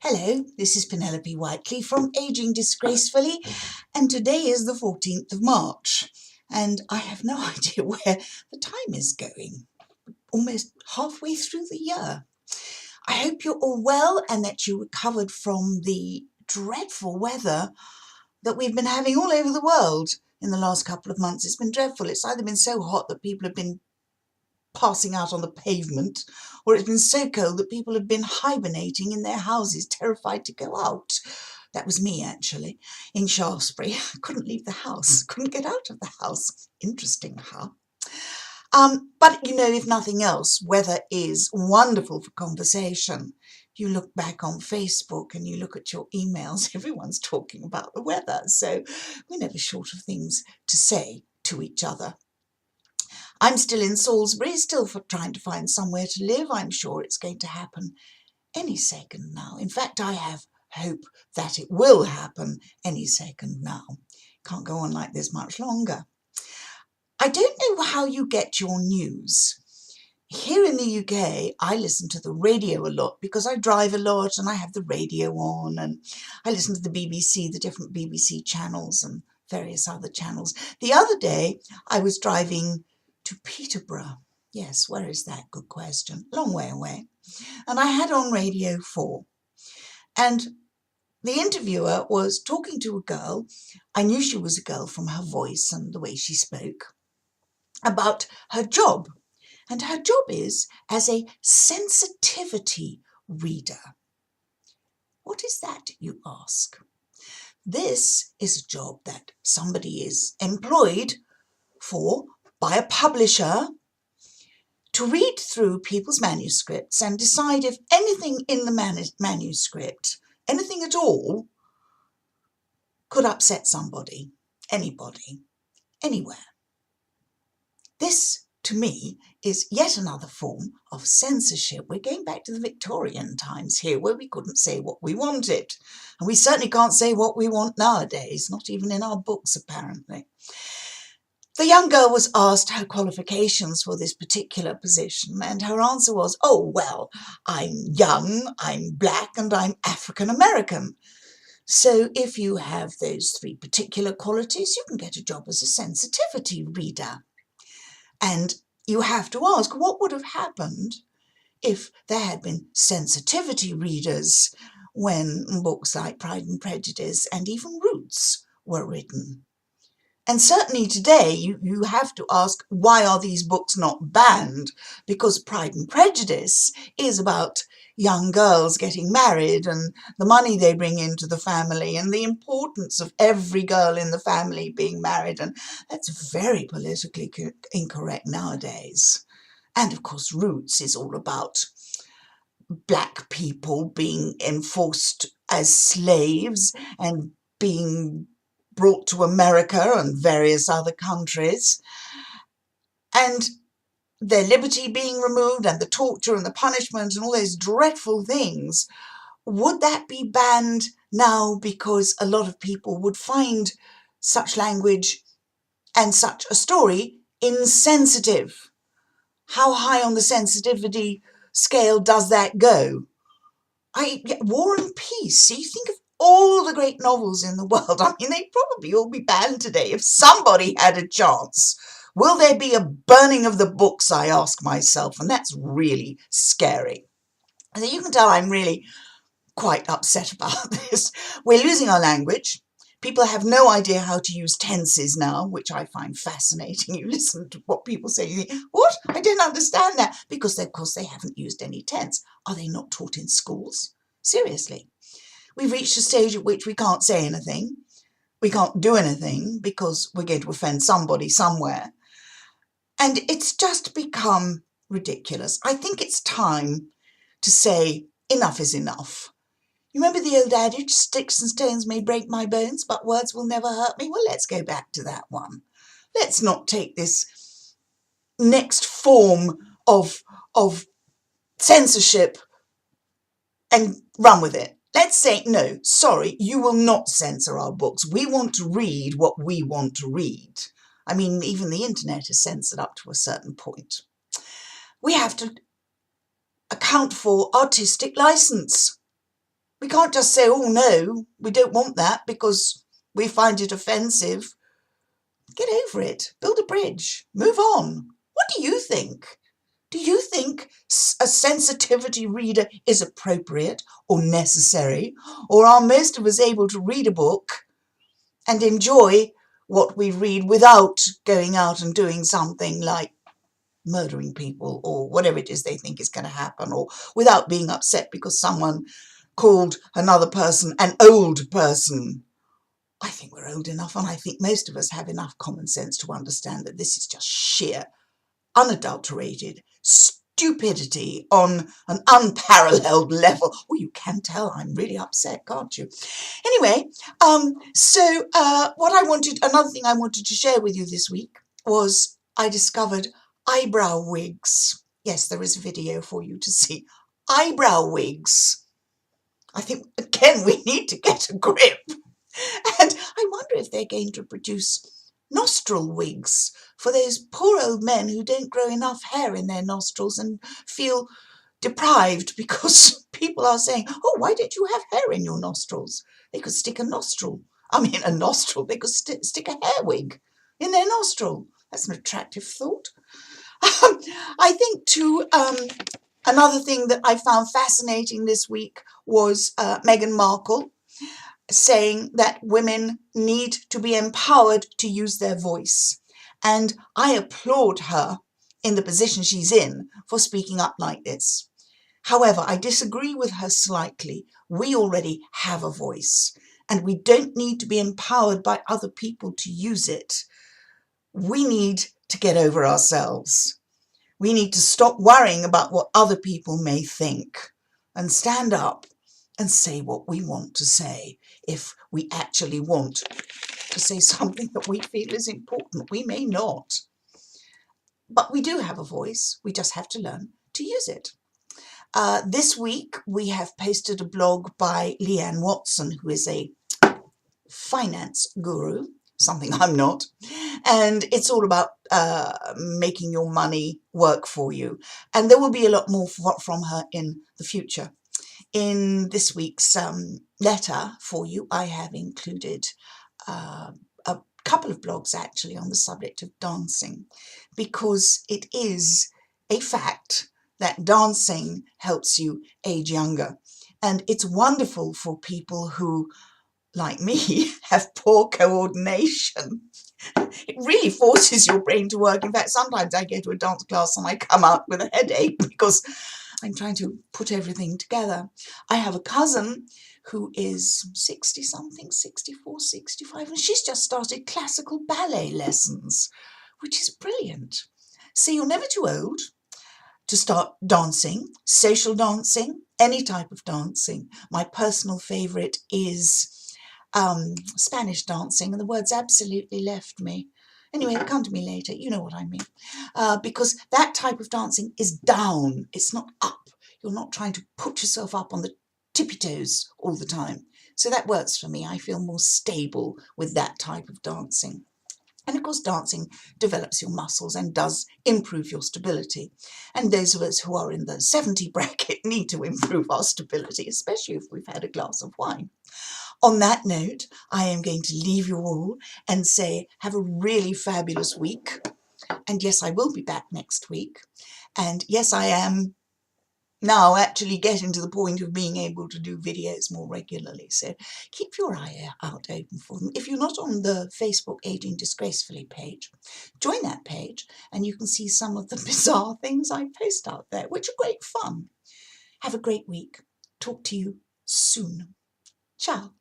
Hello, this is Penelope Whiteley from Aging Disgracefully, and today is the 14th of March, and I have no idea where the time is going. Almost halfway through the year. I hope you're all well and that you recovered from the dreadful weather that we've been having all over the world in the last couple of months. It's been dreadful. It's either been so hot that people have been passing out on the pavement, or it's been so cold that people have been hibernating in their houses, terrified to go out. That was me, actually, in Shaftesbury. I couldn't leave the house, couldn't get out of the house. Interesting, huh? But, you know, if nothing else, weather is wonderful for conversation. You look back on Facebook and you look at your emails, everyone's talking about the weather, so we're never short of things to say to each other. I'm still in Salisbury, still trying to find somewhere to live. I'm sure it's going to happen any second now. In fact, I have hope that it will happen any second now. Can't go on like this much longer. I don't know how you get your news. Here in the UK, I listen to the radio a lot because I drive a lot and I have the radio on, and I listen to the BBC, the different BBC channels and various other channels. The other day, I was driving to Peterborough. Yes, where is that? Good question. Long way away. And I had on Radio 4. And the interviewer was talking to a girl. I knew she was a girl from her voice and the way she spoke, about her job. And her job is as a sensitivity reader. What is that, you ask? This is a job that somebody is employed for by a publisher to read through people's manuscripts and decide if anything in the manuscript, anything at all, could upset somebody, anybody, anywhere. This, to me, is yet another form of censorship. We're going back to the Victorian times here, where we couldn't say what we wanted. And we certainly can't say what we want nowadays, not even in our books, apparently. The young girl was asked her qualifications for this particular position, and her answer was, oh, well, I'm young, I'm black, and I'm African American. So if you have those three particular qualities, you can get a job as a sensitivity reader. And you have to ask, what would have happened if there had been sensitivity readers when books like Pride and Prejudice and even Roots were written? And certainly today, you have to ask, why are these books not banned? Because Pride and Prejudice is about young girls getting married and the money they bring into the family and the importance of every girl in the family being married. And that's very politically incorrect nowadays. And of course, Roots is all about black people being enforced as slaves and being brought to America and various other countries, and their liberty being removed and the torture and the punishment and all those dreadful things. Would that be banned now because a lot of people would find such language and such a story insensitive? How high on the sensitivity scale does that go? War and Peace. So you think of all the great novels in the world. I mean, they'd probably all be banned today if somebody had a chance. Will there be a burning of the books, I ask myself, and that's really scary. So you can tell I'm really quite upset about this. We're losing our language. People have no idea how to use tenses now, which I find fascinating. You listen to what people say, you think, what? I don't understand that. Because, of course, they haven't used any tense. Are they not taught in schools? Seriously. We've reached a stage at which we can't say anything. We can't do anything because we're going to offend somebody somewhere. And it's just become ridiculous. I think it's time to say enough is enough. You remember the old adage, sticks and stones may break my bones, but words will never hurt me? Well, let's go back to that one. Let's not take this next form of censorship and run with it. Let's say, no, sorry, you will not censor our books. We want to read what we want to read. I mean, even the internet is censored up to a certain point. We have to account for artistic license. We can't just say, oh no, we don't want that because we find it offensive. Get over it. Build a bridge. Move on. What do you think? Do you think a sensitivity reader is appropriate or necessary? Or are most of us able to read a book and enjoy what we read without going out and doing something like murdering people or whatever it is they think is going to happen, or without being upset because someone called another person an old person? I think we're old enough, and I think most of us have enough common sense to understand that this is just sheer, unadulterated stupidity on an unparalleled level. Oh, you can tell I'm really upset, can't you? Anyway, another thing I wanted to share with you this week was I discovered eyebrow wigs. Yes, there is a video for you to see. Eyebrow wigs. I think, again, we need to get a grip. And I wonder if they're going to produce nostril wigs for those poor old men who don't grow enough hair in their nostrils and feel deprived because people are saying, oh, why don't you have hair in your nostrils? They could stick a nostril. They could stick a hair wig in their nostril. That's an attractive thought. I think too, another thing that I found fascinating this week was Meghan Markle saying that women need to be empowered to use their voice. And I applaud her in the position she's in for speaking up like this. However, I disagree with her slightly. We already have a voice, and we don't need to be empowered by other people to use it. We need to get over ourselves. We need to stop worrying about what other people may think and stand up and say what we want to say. If we actually want to say something that we feel is important, we may not. But we do have a voice. We just have to learn to use it. This week, we have posted a blog by Leanne Watson, who is a finance guru, something I'm not. And it's all about making your money work for you. And there will be a lot more from her in the future. In this week's letter for you, I have included a couple of blogs actually on the subject of dancing, because it is a fact that dancing helps you age younger. And it's wonderful for people who, like me, have poor coordination. It really forces your brain to work. In fact, sometimes I go to a dance class and I come out with a headache because I'm trying to put everything together. I have a cousin who is 60-something, 64, 65, and she's just started classical ballet lessons, which is brilliant. So you're never too old to start dancing, social dancing, any type of dancing. My personal favourite is Spanish dancing, and the words absolutely left me. Anyway, come to me later, you know what I mean. Because that type of dancing is down, it's not up. You're not trying to put yourself up on the tippy toes all the time. So that works for me. I feel more stable with that type of dancing. And of course, dancing develops your muscles and does improve your stability. And those of us who are in the 70 bracket need to improve our stability, especially if we've had a glass of wine. On that note, I am going to leave you all and say have a really fabulous week. And yes, I will be back next week. And yes, I am now actually getting to the point of being able to do videos more regularly. So keep your eye out open for them. If you're not on the Facebook Aging Disgracefully page, join that page and you can see some of the bizarre things I post out there, which are great fun. Have a great week. Talk to you soon. Ciao.